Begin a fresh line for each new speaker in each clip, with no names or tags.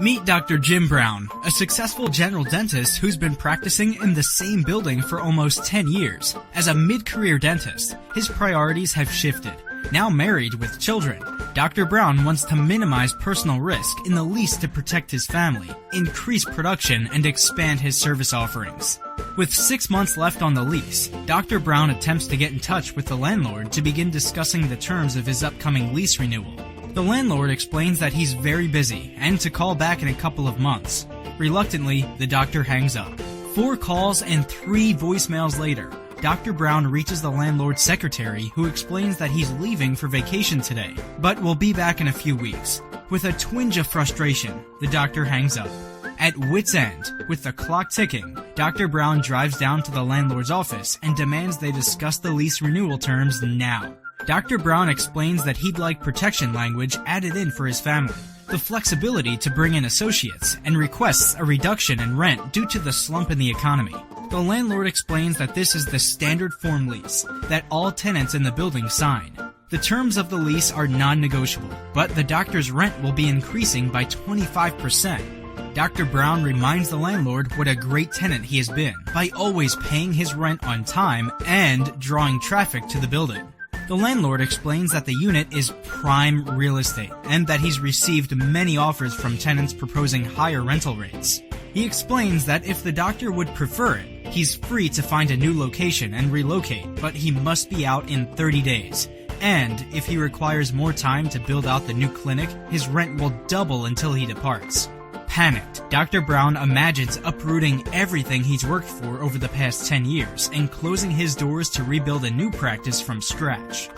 Meet Dr. Jim Brown, a successful general dentist who's been practicing in the same building for almost 10 years. As a mid-career dentist, his priorities have shifted. Now married with children, Dr. Brown wants to minimize personal risk in the lease to protect his family, increase production, and expand his service offerings. With 6 months left on the lease, Dr. Brown attempts to get in touch with the landlord to begin discussing the terms of his upcoming lease renewal. The landlord explains that he's very busy and to call back in a couple of months. Reluctantly, the doctor hangs up. 4 calls and 3 voicemails later, Dr. Brown reaches the landlord's secretary, who explains that he's leaving for vacation today, but will be back in a few weeks. With a twinge of frustration, the doctor hangs up. At wit's end, with the clock ticking, Dr. Brown drives down to the landlord's office and demands they discuss the lease renewal terms now. Dr. Brown explains that he'd like protection language added in for his family, the flexibility to bring in associates, and requests a reduction in rent due to the slump in the economy. The landlord explains that this is the standard form lease that all tenants in the building sign. The terms of the lease are non-negotiable, but the doctor's rent will be increasing by 25%. Dr. Brown reminds the landlord what a great tenant he has been by always paying his rent on time and drawing traffic to the building. The landlord explains that the unit is prime real estate and that he's received many offers from tenants proposing higher rental rates. He explains that if the doctor would prefer it, he's free to find a new location and relocate, but he must be out in 30 days. And if he requires more time to build out the new clinic, his rent will double until he departs. Panicked, Dr. Brown imagines uprooting everything he's worked for over the past 10 years and closing his doors to rebuild a new practice from scratch.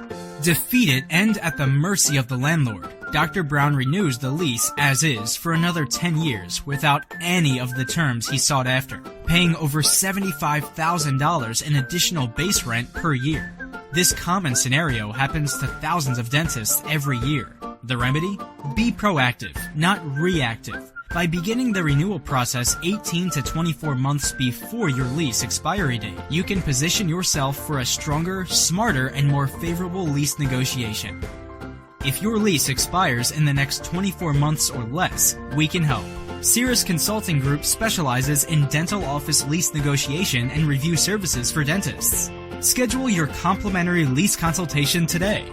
Defeated and at the mercy of the landlord, Dr. Brown renews the lease as is for another 10 years without any of the terms he sought after, paying over $75,000 in additional base rent per year. This common scenario happens to thousands of dentists every year. The remedy? Be proactive, not reactive. By beginning the renewal process 18 to 24 months before your lease expiry date, you can position yourself for a stronger, smarter, and more favorable lease negotiation. If your lease expires in the next 24 months or less, we can help. Cirrus Consulting Group specializes in dental office lease negotiation and review services for dentists. Schedule your complimentary lease consultation today.